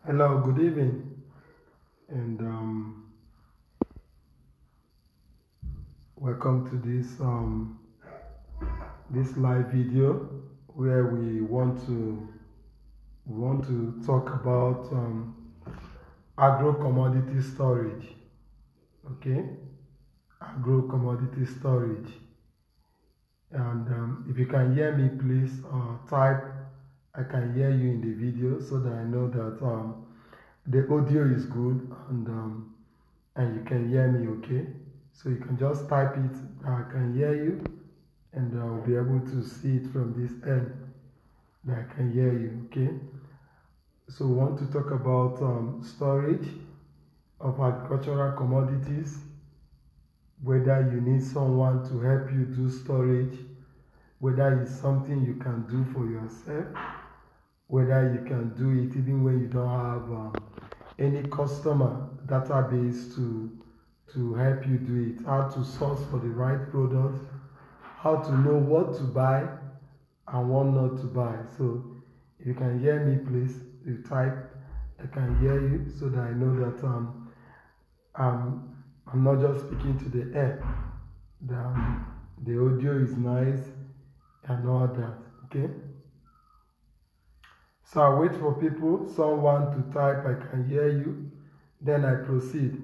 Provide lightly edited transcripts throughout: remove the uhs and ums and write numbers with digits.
Hello, good evening, and welcome to this live video where we want to talk about agro commodity storage. Okay, agro commodity storage, and if you can hear me, please type I can hear you in the video so that I know that the audio is good and you can hear me. Okay, so you can just type it, I can hear you, and I'll be able to see it from this end that I can hear you. Okay, so we want to talk about storage of agricultural commodities, whether you need someone to help you do storage, whether it's something you can do for yourself, whether you can do it even when you don't have any customer database to help you do it, how to source for the right product, how to know what to buy and what not to buy. So if you can hear me, please you type I can hear you so that I know that I'm not just speaking to the air, the audio is nice and all that. Okay, so I wait for someone to type I can hear you, then I proceed.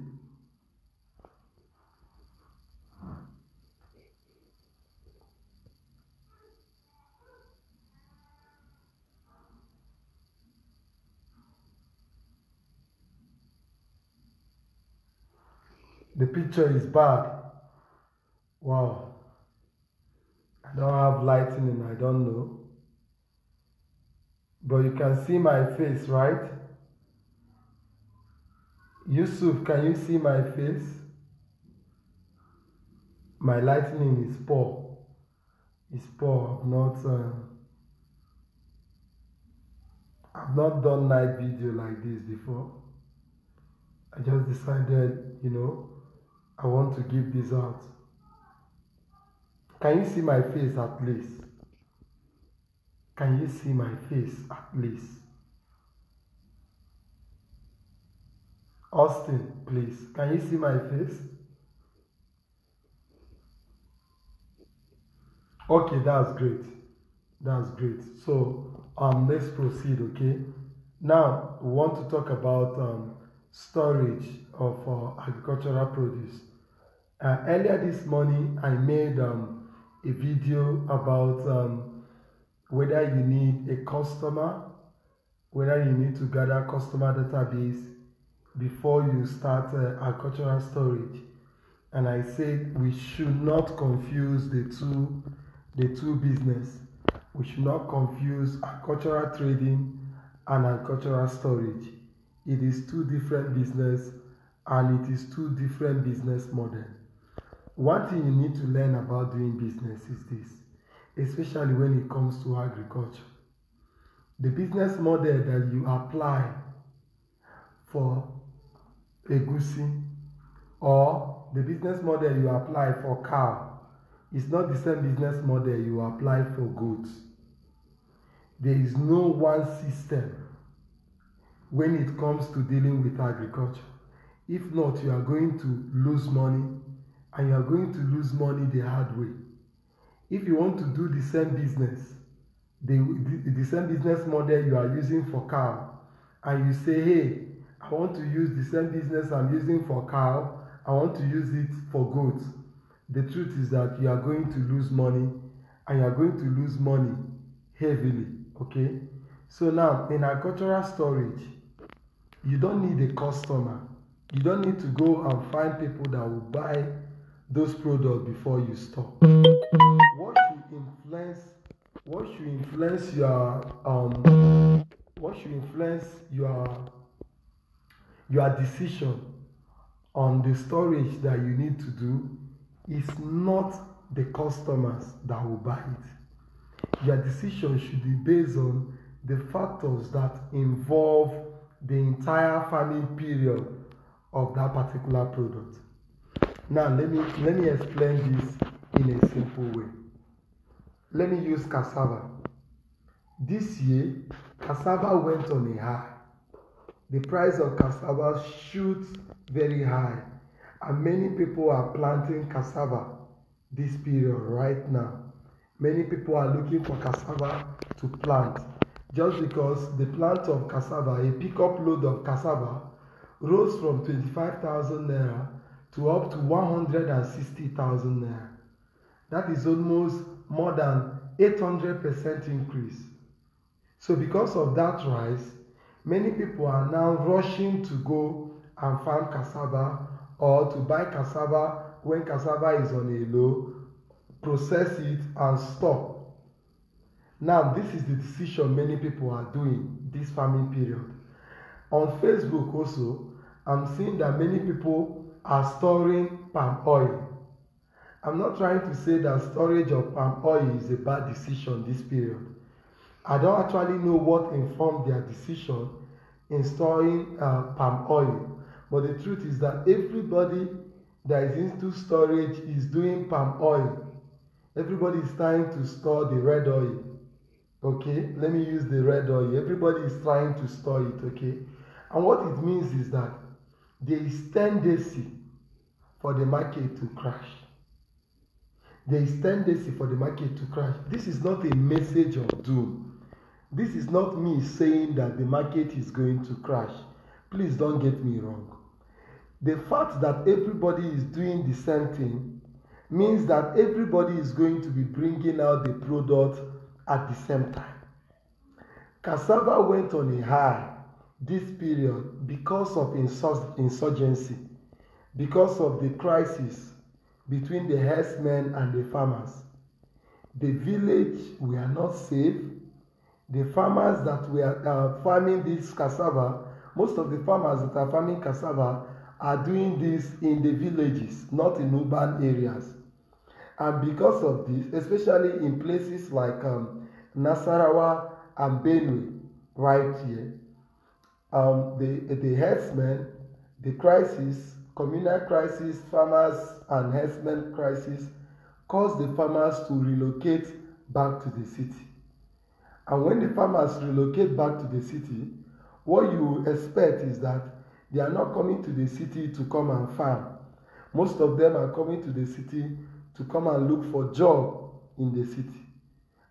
The picture is bad. Wow. I don't have lighting and I don't know. But you can see my face, right? Yusuf, can you see my face? My lighting is poor. It's poor. I've not done night video like this before. I just decided, I want to give this out. Can you see my face at least? Can you see my face at least? Austin, please. Can you see my face? Okay, that's great. That's great. So let's proceed. Okay. Now we want to talk about storage of agricultural produce. Earlier this morning, I made a video about whether you need a customer, whether you need to gather customer database before you start agricultural storage. And I said we should not confuse the two business. We should not confuse agricultural trading and agricultural storage. It is two different business and it is two different business models. One thing you need to learn about doing business is this, especially when it comes to agriculture. The business model that you apply for egusi or the business model you apply for cow is not the same business model you apply for goats. There is no one system when it comes to dealing with agriculture. If not, you are going to lose money, and you are going to lose money the hard way. If you want to do the same business, the same business model you are using for cow, and you say, hey, I want to use the same business I'm using for cow, I want to use it for goats. The truth is that you are going to lose money, and you are going to lose money heavily. Okay, so now in agricultural storage, you don't need a customer. You don't need to go and find people that will buy those products before you store. What should influence your decision on the storage that you need to do is not the customers that will buy it. Your decision should be based on the factors that involve the entire farming period of that particular product. Now let me explain this in a simple way. Let me use cassava. This year, cassava went on a high. the price of cassava shoots very high, and many people are planting cassava this period right now. Many people are looking for cassava to plant just because the plant of cassava, a pickup load of cassava, rose from 25,000 naira to up to 160,000 naira. That is almost more than 800% increase. So because of that rise, many people are now rushing to go and farm cassava or to buy cassava when cassava is on a low, process it and store. Now this is the decision many people are doing this farming period. On Facebook also, I'm seeing that many people are storing palm oil. I'm not trying to say that storage of palm oil is a bad decision this period. I don't actually know what informed their decision in storing palm oil. But the truth is that everybody that is into storage is doing palm oil. Everybody is trying to store the red oil. Okay, let me use the red oil. Everybody is trying to store it. Okay, and what it means is that there is tendency for the market to crash. There is tendency for the market to crash. This is not a message of doom. This is not me saying that the market is going to crash. Please don't get me wrong. The fact that everybody is doing the same thing means that everybody is going to be bringing out the product at the same time. Cassava went on a high this period because of insurgency, because of the crisis between the herdsmen and the farmers. The village were not safe. The farmers that were farming this cassava, most of the farmers that are farming cassava are doing this in the villages, not in urban areas. And because of this, especially in places like Nasarawa and Benue, right here, the herdsmen, the crisis, communal crisis, farmers and herdsmen crisis, caused the farmers to relocate back to the city. And when the farmers relocate back to the city, what you expect is that they are not coming to the city to come and farm. Most of them are coming to the city to come and look for job in the city.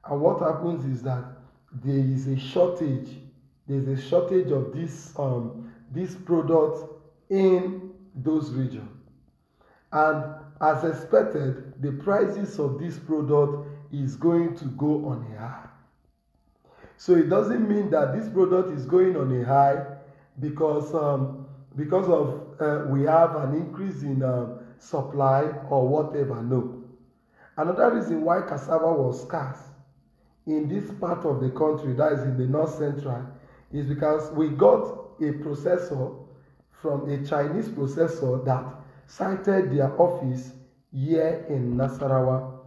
And what happens is that there is a shortage. There is a shortage of this product in those regions. And as expected, the prices of this product is going to go on a high. So it doesn't mean that this product is going on a high because we have an increase in supply or whatever. No. Another reason why cassava was scarce in this part of the country, that is in the north central, is because we got a processor from a Chinese processor that cited their office here in Nasarawa.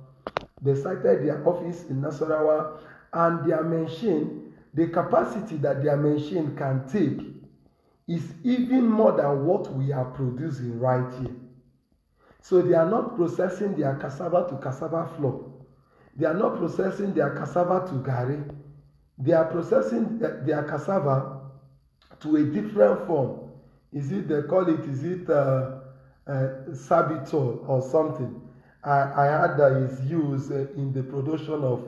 They cited their office in Nasarawa, and their machine, the capacity that their machine can take is even more than what we are producing right here. So they are not processing their cassava to cassava flour. They are not processing their cassava to gari. They are processing their cassava to a different form. Is it, they call it, is it sabitol or something? I heard that is used in the production of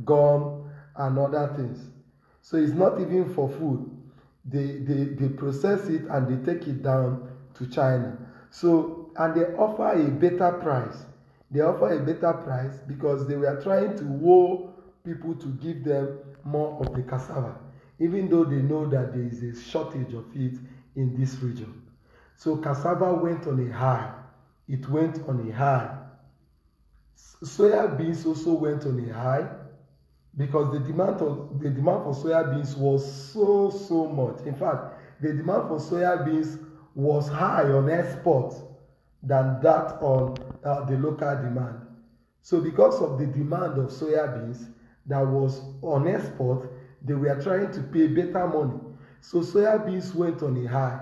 gum and other things. So it's not even for food. They process it and they take it down to China. So, and they offer a better price. They offer a better price because they were trying to woo people to give them more of the cassava, even though they know that there is a shortage of it in this region. So cassava went on a high. It went on a high. Soya beans also went on a high because the demand for soya beans was so much. In fact, the demand for soya beans was high on export than that on the local demand. So because of the demand of soya beans that was on export, they were trying to pay better money. So soya beans went on a high,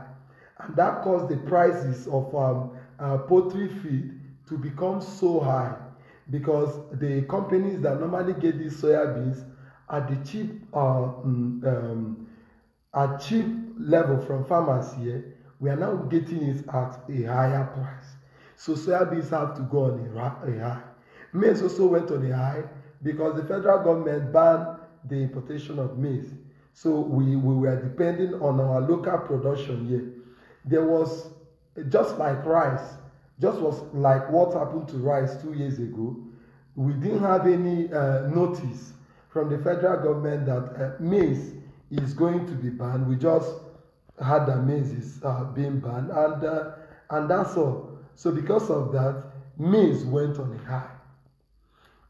and that caused the prices of poultry feed to become so high because the companies that normally get these soya beans at the cheap at cheap level from farmers here, we are now getting it at a higher price. So soybeans have to go on a high. Maize also went on a high because the federal government banned the importation of maize. So we were depending on our local production here. There was, just like rice, just was like what happened to rice 2 years ago. We didn't have any notice from the federal government that maize is going to be banned. We just had that maize is being banned, and that's all. So because of that, maize went on a high.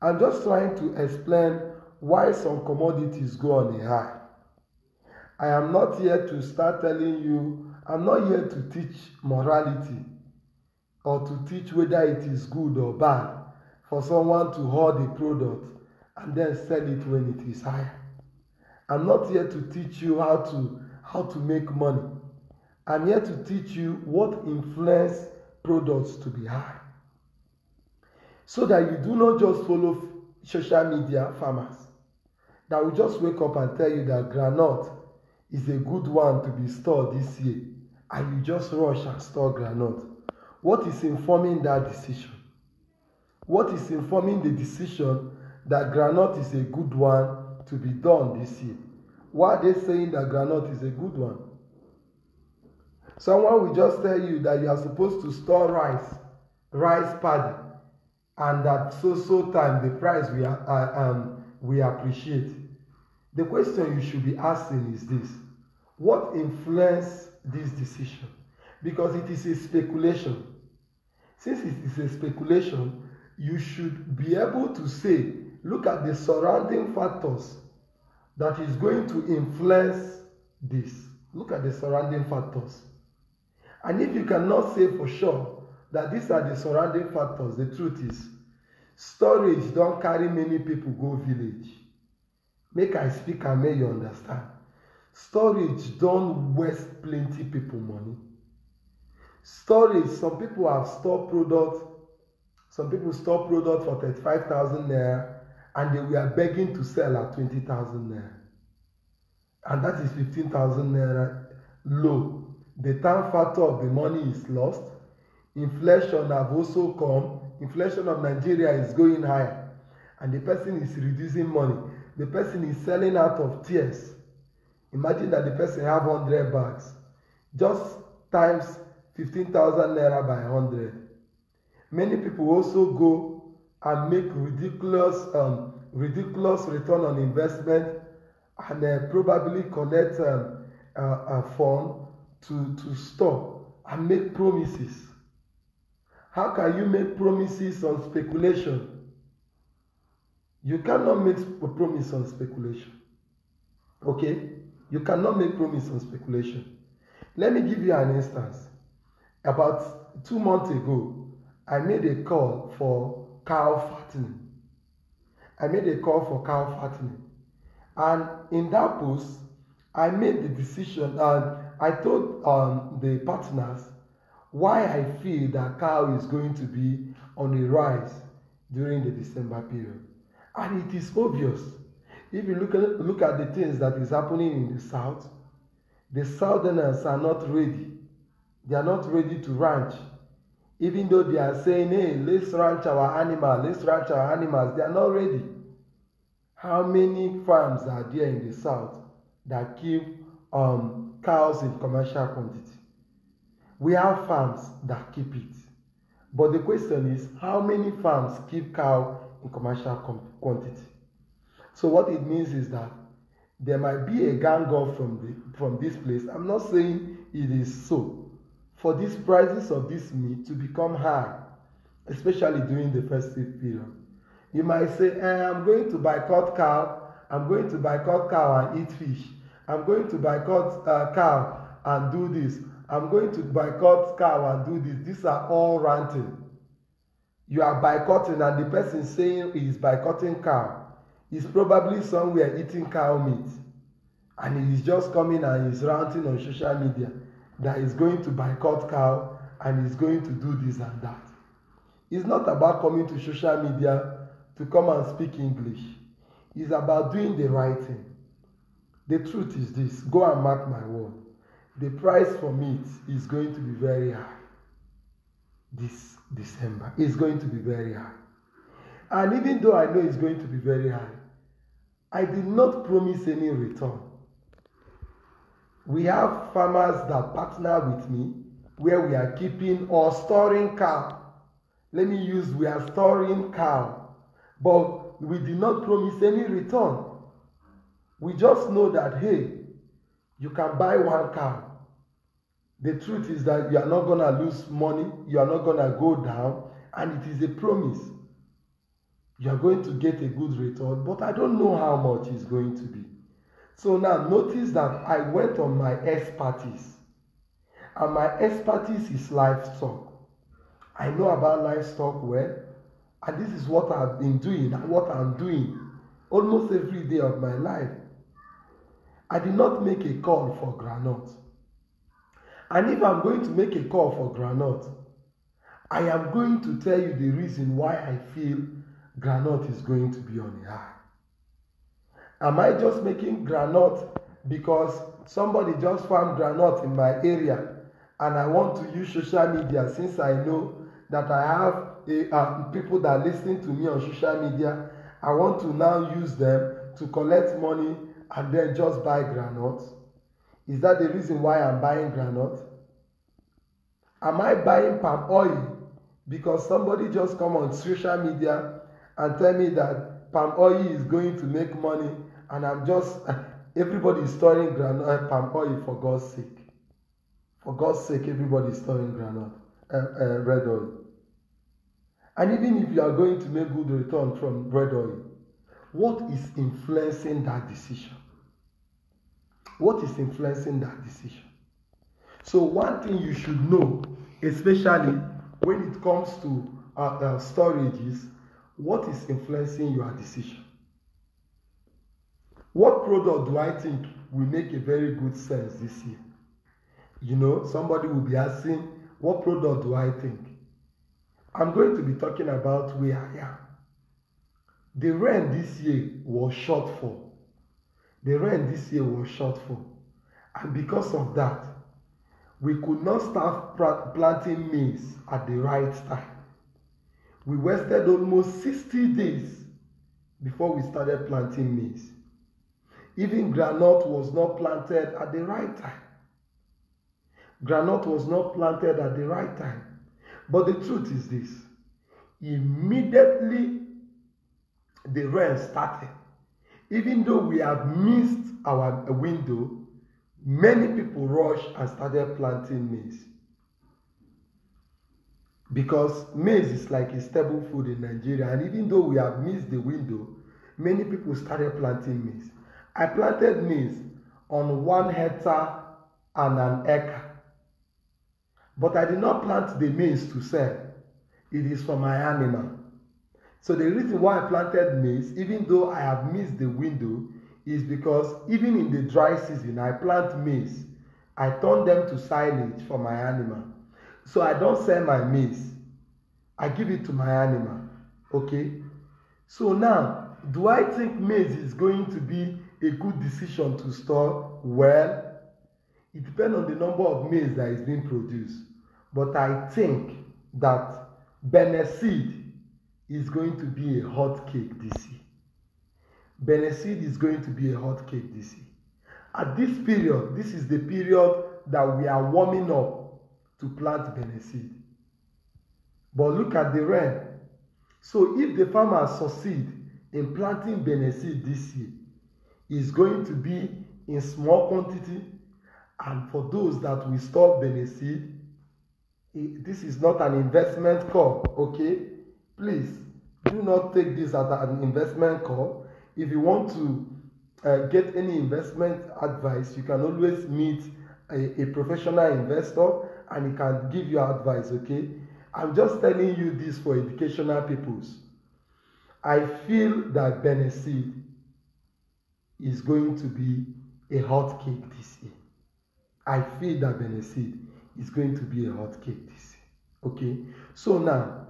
I'm just trying to explain why some commodities go on a high. I am not here to start telling you, I'm not here to teach morality or to teach whether it is good or bad for someone to hoard a product and then sell it when it is higher. I'm not here to teach you how to make money. I'm here to teach you what influences products to be high, so that you do not just follow social media farmers that will just wake up and tell you that groundnut is a good one to be stored this year, and you just rush and store groundnut. What is informing that decision? What is informing the decision that groundnut is a good one to be done this year? Why are they saying that groundnut is a good one? Someone will just tell you that you are supposed to store rice paddy, and that so time the price we appreciate. The question you should be asking is this: what influenced this decision? Because it is a speculation. Since it is a speculation, you should be able to say, look at the surrounding factors that is going to influence this. Look at the surrounding factors. And if you cannot say for sure that these are the surrounding factors, the truth is, storage don't carry many people go village. Make I speak and make you understand. Storage don't waste plenty people money. Storage, some people have stored product, some people store product for 35,000 naira and they were begging to sell at 20,000 naira. And that is 15,000 naira low. The time factor of the money is lost. Inflation have also come. Inflation of Nigeria is going higher, and the person is reducing money. The person is selling out of tears. Imagine that the person have 100 bags, just times 15,000 naira by 100. Many people also go and make ridiculous return on investment, and probably collect a fund to store and make promises. How can you make promises on speculation? You cannot make a promise on speculation. Okay? You cannot make promise on speculation. Let me give you an instance. About 2 months ago, I made a call for cow fattening. And in that post, I made the decision, and I told the partners why I feel that cow is going to be on a rise during the December period. And it is obvious. If you look at the things that is happening in the south, the southerners are not ready. They are not ready to ranch. Even though they are saying, hey, let's ranch our animals, they are not ready. How many farms are there in the south that keep cows in commercial quantity? We have farms that keep it. But the question is, how many farms keep cow in commercial quantity? So what it means is that there might be a gang up from this place. I'm not saying it is so. For these prices of this meat to become high, especially during the festive period. You might say, I'm going to boycott cow. I'm going to boycott cow and eat fish. I'm going to boycott cow and do this. I'm going to boycott cow and do this. These are all ranting. You are boycotting, and the person saying he is boycotting cow is probably somewhere eating cow meat. And he is just coming and he's ranting on social media that he's going to boycott cow and he's going to do this and that. It's not about coming to social media to come and speak English. It's about doing the right thing. The truth is this, go and mark my word. The price for meat is going to be very high this December. It's going to be very high. And even though I know it's going to be very high, I did not promise any return. We have farmers that partner with me where we are keeping or storing cow. Let me use, we are storing cow. But we did not promise any return. We just know that, hey, you can buy one cow. The truth is that you are not going to lose money. You are not going to go down. And it is a promise. You are going to get a good return. But I don't know how much it's going to be. So now notice that I went on my expertise. And my expertise is livestock. I know about livestock well. And this is what I've been doing and what I'm doing almost every day of my life. I did not make a call for groundnut. And if I'm going to make a call for groundnut, I am going to tell you the reason why I feel groundnut is going to be on a high. Am I just making groundnut because somebody just farmed groundnut in my area and I want to use social media since I know that I have people that are listening to me on social media? I want to now use them to collect money and then just buy groundnut. Is that the reason why I'm buying groundnut? Am I buying palm oil because somebody just come on social media and tell me that palm oil is going to make money and I'm just, everybody is storing groundnut, palm oil for God's sake. For God's sake, everybody is storing groundnut, red oil. And even if you are going to make good return from red oil, what is influencing that decision? What is influencing that decision? So one thing you should know, especially when it comes to storage, is what is influencing your decision. What product do I think will make a very good sense this year? You know, somebody will be asking, what product do I think? I'm going to be talking about where I am. The rain this year was shortfall. The rain this year was shortfall. And because of that, we could not start planting maize at the right time. We wasted almost 60 days before we started planting maize. Even groundnut was not planted at the right time. Groundnut was not planted at the right time. But the truth is this. Immediately the rain started, even though we have missed our window, many people rushed and started planting maize. Because maize is like a staple food in Nigeria, and even though we have missed the window, many people started planting maize. I planted maize on 1 hectare and an acre. But I did not plant the maize to sell. It is for my animal. So the reason why I planted maize, even though I have missed the window, is because even in the dry season, I plant maize. I turn them to silage for my animal. So I don't sell my maize. I give it to my animal. Okay? So now, do I think maize is going to be a good decision to store? Well, it depends on the number of maize that is being produced. But I think that Bene seed is going to be a hot cake this year. Bene seed is going to be a hot cake this year. At this period, this is the period that we are warming up to plant Bene seed. But look at the rain. So if the farmers succeed in planting Bene seed this year, it's going to be in small quantity. And for those that will store Bene seed, this is not an investment call, okay? Please, do not take this as an investment call. If you want to get any investment advice, you can always meet a professional investor and he can give you advice, okay? I'm just telling you this for educational purposes. I feel that Bene seed is going to be a hot cake this year. I feel that Bene seed is going to be a hot cake this year. Okay? So now,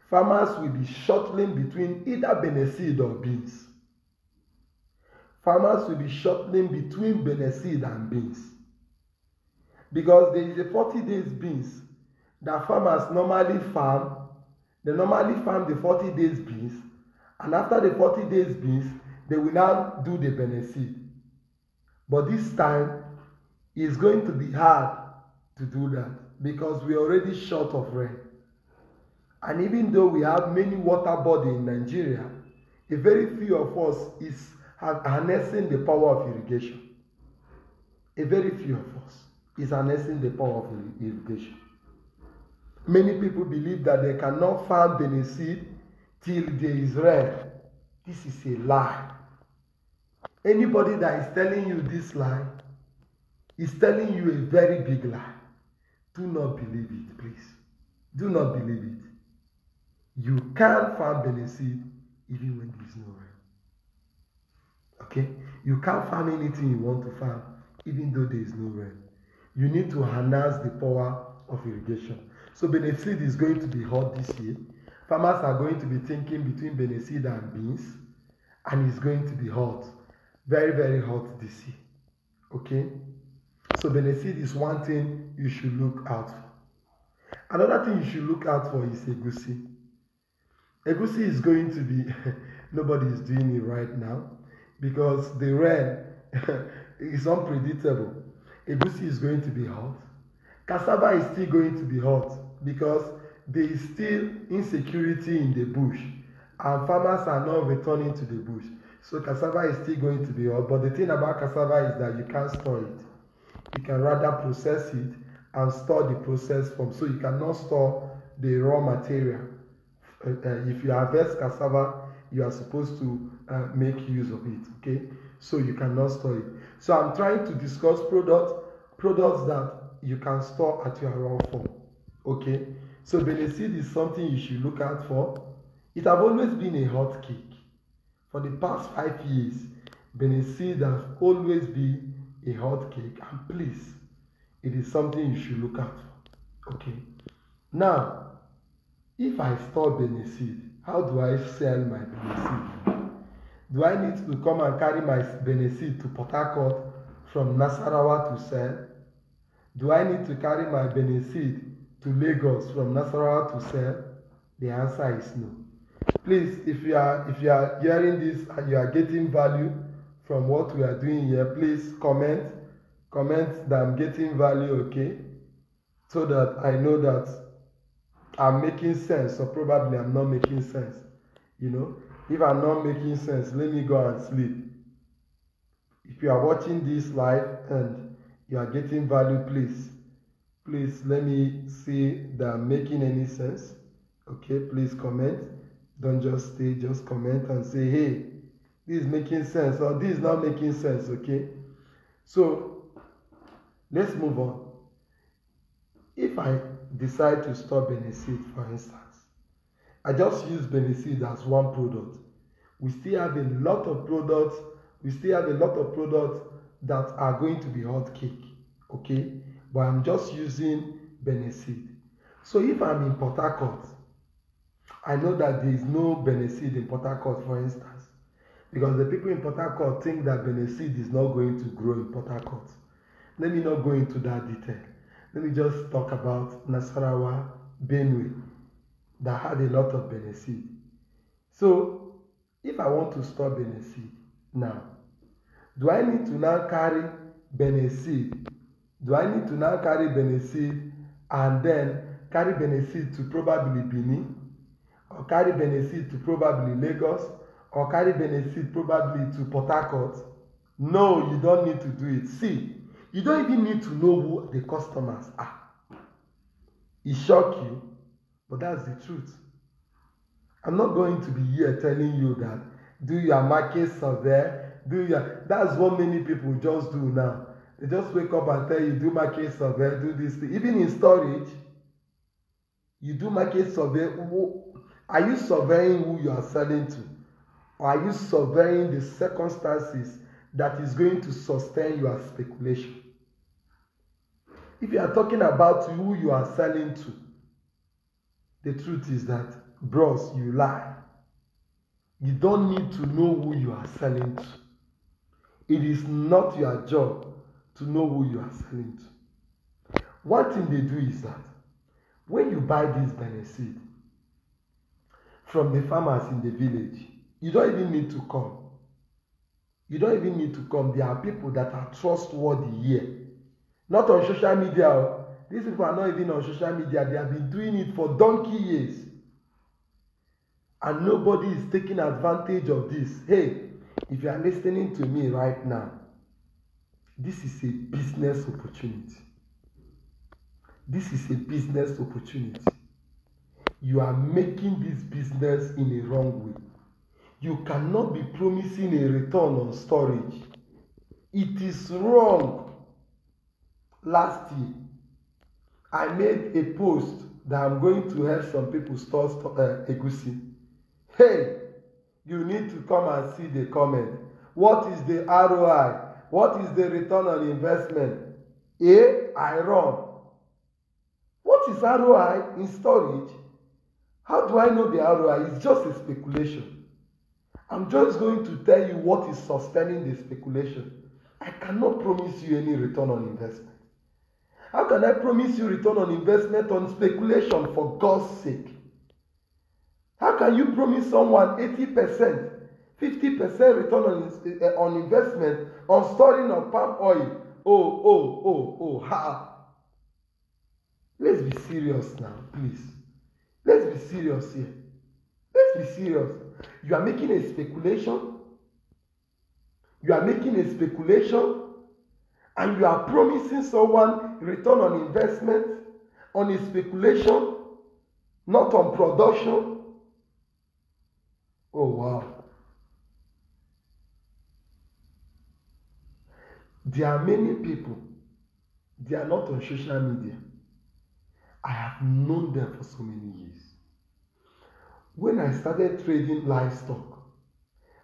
farmers will be shuttling between either Bene seed or beans. farmers will be shuttling between Beneseed and beans. Because there is a 40 days beans that farmers normally farm. They normally farm the 40 days beans, and after the 40 days beans, they will now do the Beneseed. But this time, it's going to be hard to do that because we are already short of rain. And even though we have many water bodies in Nigeria, a very few of us is harnessing the power of irrigation. A very few of us is harnessing the power of irrigation. Many people believe that they cannot farm Beneseed till there is rain. This is a lie. Anybody that is telling you this lie is telling you a very big lie. Do not believe it, please. Do not believe it. You can't farm Beneseed even when there is no rain. Okay? You can't farm anything you want to farm even though there is no rain. You need to harness the power of irrigation. So Beneseed is going to be hot this year. Farmers are going to be thinking between Beneseed and beans, and it's going to be hot. Very, very hot this year. Okay? So Beneseed is one thing you should look out for. Another thing you should look out for is egusi. Egusi is going to be, nobody is doing it right now because the rain is unpredictable. Egusi is going to be hot. Cassava is still going to be hot because there is still insecurity in the bush and farmers are not returning to the bush. So cassava is still going to be hot. But the thing about cassava is that you can't store it. You can rather process it and store the process form. So you cannot store the raw material. If you harvest cassava, you are supposed to make use of it. Okay, so you cannot store it. So I'm trying to discuss products that you can store at your raw form. Okay, so Beneseed is something you should look out for. It has always been a hot cake. For the past 5 years, Beneseed has always been a hot cake, and please, it is something you should look out for. Okay, now, if I store Beneseed, how do I sell my Beneseed? Do I need to come and carry my Beneseed to Port Harcourt from Nasarawa to sell? Do I need to carry my Beneseed to Lagos from Nasarawa to sell? The answer is no. Please, if you are hearing this and you are getting value from what we are doing here, please comment that I'm getting value, okay? So that I know that I'm making sense, or probably I'm not making sense. You know, if I'm not making sense, let me go and sleep. If you are watching this live and you are getting value, please let me see that I'm making any sense. Okay, please comment. Don't just stay, just comment and say, hey, this is making sense or this is not making sense. Okay, so let's move on. If I decide to store Beneseed, for instance, I just use Beneseed as one product. We still have a lot of products. We still have a lot of products that are going to be hot cake, okay? But I'm just using Beneseed. So if I'm in Port Harcourt, I know that there is no Beneseed in Port Harcourt, for instance, because the people in Port Harcourt think that Beneseed is not going to grow in Port Harcourt. Let me not go into that detail. Let me just talk about Nasarawa, Benue, that had a lot of Beneseed. So, if I want to store Beneseed now, do I need to now carry Beneseed? Do I need to now carry Beneseed and then carry Beneseed to probably Benin? Or carry Beneseed to probably Lagos? Or carry Beneseed probably to Port Harcourt? No, you don't need to do it. See, you don't even need to know who the customers are. It shocks you, but that's the truth. I'm not going to be here telling you that do your market survey, that's what many people just do now. They just wake up and tell you do market survey, do this thing. Even in storage, you do market survey. Are you surveying who you are selling to? Or are you surveying the circumstances that is going to sustain your speculation? If you are talking about who you are selling to, the truth is that, bros, you lie. You don't need to know who you are selling to. It is not your job to know who you are selling to. One thing they do is that when you buy this benefit from the farmers in the village, you don't even need to come. You don't even need to come. There are people that are trustworthy here. Not on social media. These people are not even on social media. They have been doing it for donkey years. And nobody is taking advantage of this. Hey, if you are listening to me right now, this is a business opportunity. This is a business opportunity. You are making this business in a wrong way. You cannot be promising a return on storage. It is wrong. Last year, I made a post that I'm going to help some people store egusi. Hey, you need to come and see the comment. What is the ROI? What is the return on investment? I run. What is ROI in storage? How do I know the ROI? It's just a speculation. I'm just going to tell you what is sustaining the speculation. I cannot promise you any return on investment. How can I promise you return on investment on speculation, for God's sake? How can you promise someone 80%, 50% return on investment on storing of palm oil? Ha! Let's be serious now, please. Let's be serious here. Let's be serious. You are making a speculation. You are making a speculation. And you are promising someone return on investment on a speculation, not on production. Oh, wow. There are many people, they are not on social media. I have known them for so many years. When I started trading livestock,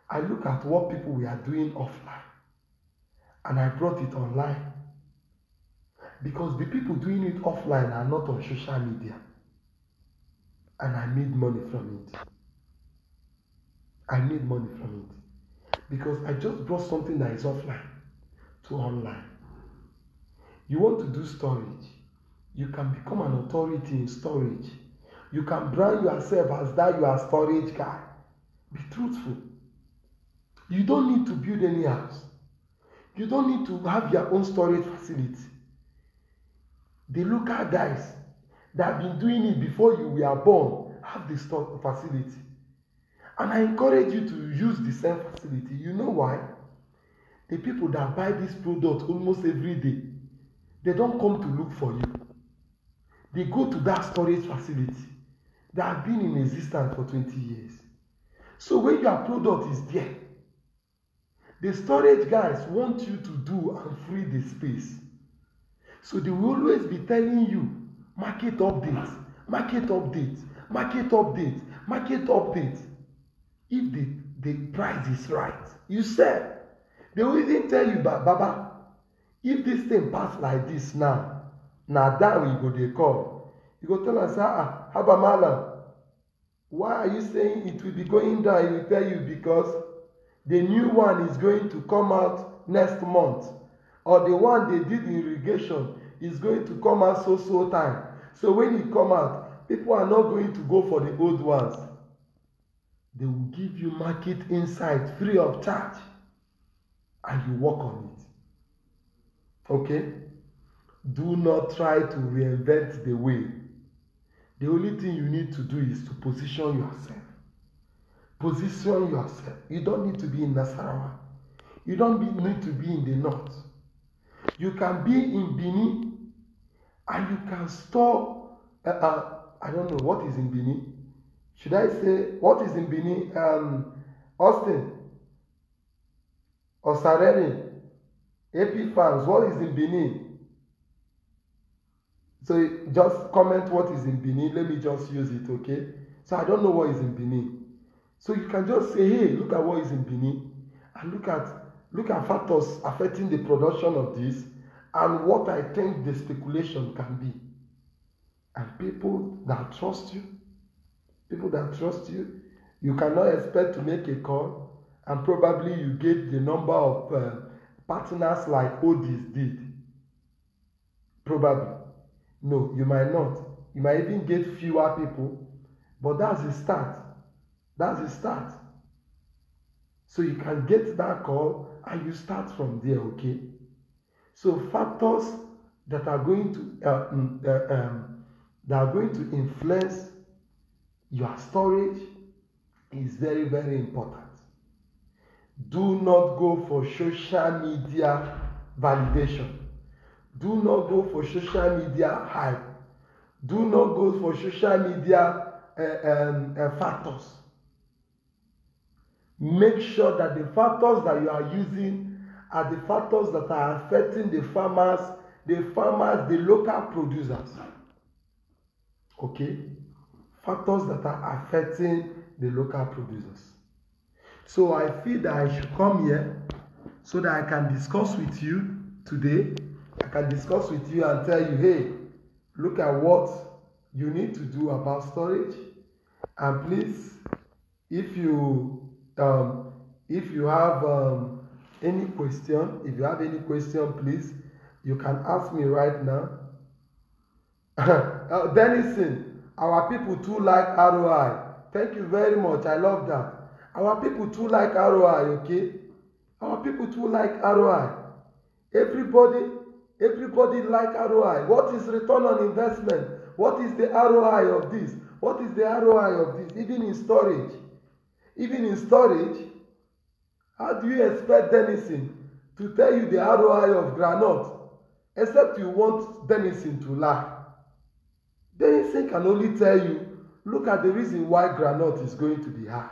I look at what people were doing offline and I brought it online. Because the people doing it offline are not on social media. And I made money from it. I made money from it. Because I just brought something that is offline to online. You want to do storage. You can become an authority in storage. You can brand yourself as that you are a storage guy. Be truthful. You don't need to build any house. You don't need to have your own storage facility. The local guys that have been doing it before you were born have the stock facility. And I encourage you to use the same facility. You know why? The people that buy this product almost every day, they don't come to look for you. They go to that storage facility that have been in existence for 20 years. So when your product is there, the storage guys want you to do and free the space. So they will always be telling you, market updates, market updates, market updates, market updates. If the price is right, you sell. They will even tell you, Baba, if this thing pass like this now down we go they call. You go tell us, Habamala, why are you saying it will be going down? He will tell you because the new one is going to come out next month. Or the one they did in irrigation is going to come out so time. So when it come out, people are not going to go for the old ones. They will give you market insight free of charge. And you work on it. Okay? Do not try to reinvent the wheel. The only thing you need to do is to position yourself. Position yourself. You don't need to be in Nasarawa. You don't need to be in the north. You can be in Benin and you can store, I don't know what is in Benin. Should I say, what is in Benin? Austin, Osareni, AP Farms, what is in Benin? So just comment what is in Benin. Let me just use it, okay? So I don't know what is in Benin. So you can just say, hey, look at what is in Benin. And look at factors affecting the production of this and what I think the speculation can be. And people that trust you, you cannot expect to make a call and probably you get the number of partners like Otis did? Probably. No, you might not. You might even get fewer people, but that's the start. That's the start. So you can get that call and you start from there, okay? So factors that are going to influence your storage is very, very important. Do not go for social media validation. Do not go for social media hype. Do not go for social media factors. Make sure that the factors that you are using are the factors that are affecting the farmers, the local producers. Okay? Factors that are affecting the local producers. So I feel that I should come here so that I can discuss with you today. I can discuss with you and tell you, hey, look at what you need to do about storage. And please, if you have any question, please, you can ask me right now. Denison, our people too like ROI. Thank you very much. I love that. Our people too like ROI, okay? Our people too like ROI. Everybody like ROI. What is return on investment? What is the ROI of this? What is the ROI of this? Even in storage, how do you expect Denison to tell you the ROI of groundnut, except you want Denison to lie? Denison can only tell you, look at the reason why groundnut is going to be high.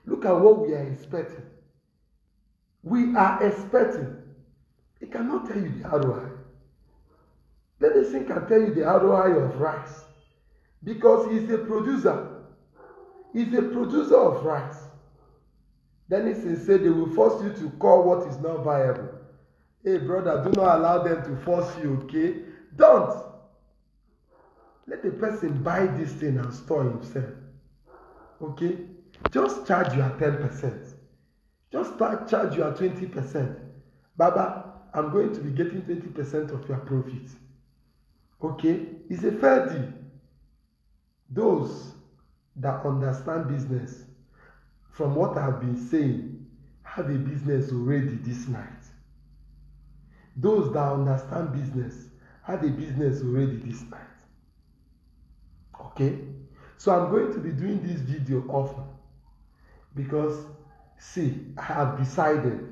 Look at what we are expecting. We are expecting. He cannot tell you the ROI. Denison can tell you the ROI of rice because he's a producer. He's a producer of rice. Denison said they will force you to call what is not viable. Hey brother, do not allow them to force you, okay? Don't. Let the person buy this thing and store himself. Okay? Just charge your 10%. Just charge your 20%. Baba, I'm going to be getting 20% of your profit. Okay? It's a fair deal. Those that understand business, from what I've been saying, have a business already this night. Those that understand business have a business already this night. Okay? So I'm going to be doing this video often because, see, I have decided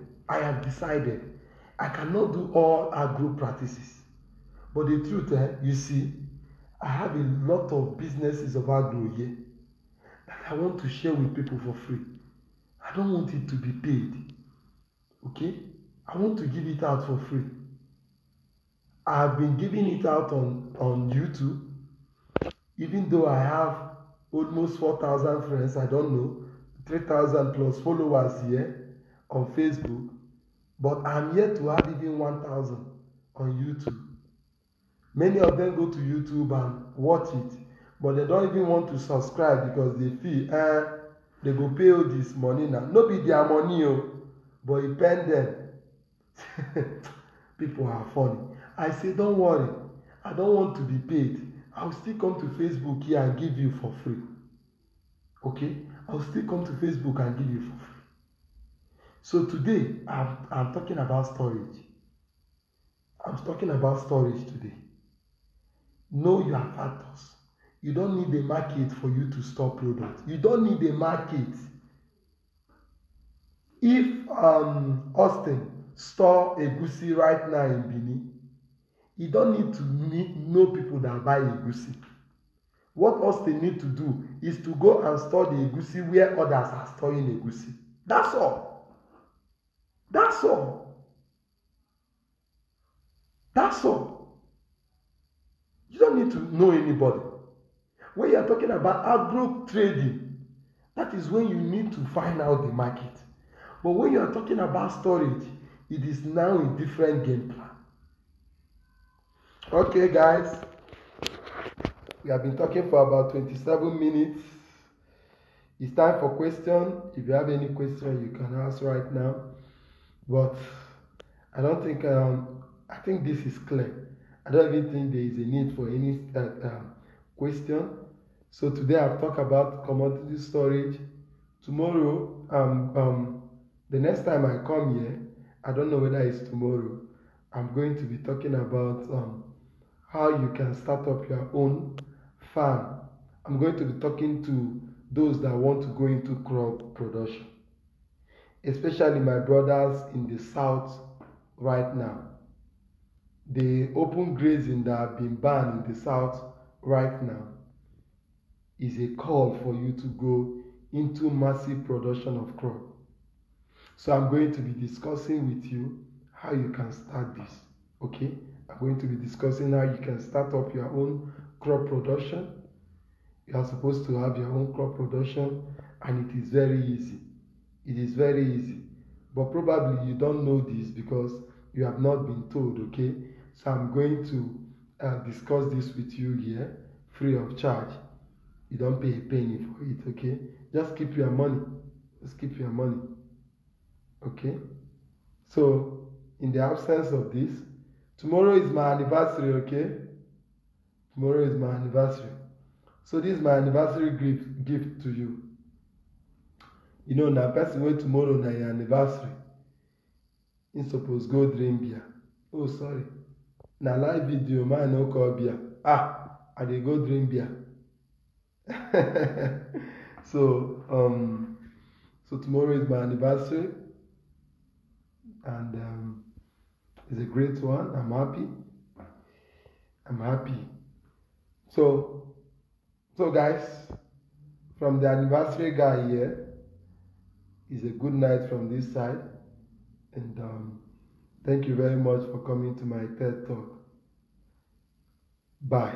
I cannot do all agro practices. But the truth, you see, I have a lot of businesses of agro here that I want to share with people for free. I don't want it to be paid. Okay? I want to give it out for free. I have been giving it out on YouTube. Even though I have almost 4,000 friends, I don't know, 3,000 plus followers here on Facebook. But I'm yet to have even 1,000 on YouTube. Many of them go to YouTube and watch it, but they don't even want to subscribe because they feel, they go pay all this money now. No be their money, but it pay them. People are funny. I say, don't worry. I don't want to be paid. I'll still come to Facebook here and give you for free. Okay? I'll still come to Facebook and give you for free. So today, I'm talking about storage. I'm talking about storage today. Know your factors. You don't need a market for you to store products. You don't need a market. If Austin store egusi right now in Benin, you don't need to know people that buy egusi. What Austin need to do is to go and store the egusi where others are storing egusi. That's all. That's all. That's all. You don't need to know anybody. When you are talking about agro trading, that is when you need to find out the market. But when you are talking about storage, it is now a different game plan. Okay, guys. We have been talking for about 27 minutes. It's time for questions. If you have any question, you can ask right now. But I don't think, I think this is clear. I don't even think there is a need for any question. So today I've talked about commodity storage. Tomorrow, the next time I come here, I don't know whether it's tomorrow, I'm going to be talking about how you can start up your own farm. I'm going to be talking to those that want to go into crop production, especially my brothers in the south right now. The open grazing that have been banned in the south right now is a call for you to go into massive production of crop. So I'm going to be discussing with you how you can start this. Okay, I'm going to be discussing how you can start up your own crop production. You are supposed to have your own crop production, and it is very easy. It is very easy, but probably you don't know this because you have not been told. Okay, so I'm going to discuss this with you here free of charge. You don't pay a penny for it. Okay, just keep your money. Just keep your money. Okay, so in the absence of this, tomorrow is my anniversary. Okay, tomorrow is my anniversary. So this is my anniversary gift to you. You know, na person wey tomorrow na your anniversary, him suppose go drink beer. Oh, sorry. Na live video, man no call beer. I dey go drink beer. So, so tomorrow is my anniversary, and it's a great one. I'm happy. I'm happy. So guys, from the anniversary guy here, is a good night from this side, and thank you very much for coming to my TED Talk. Bye.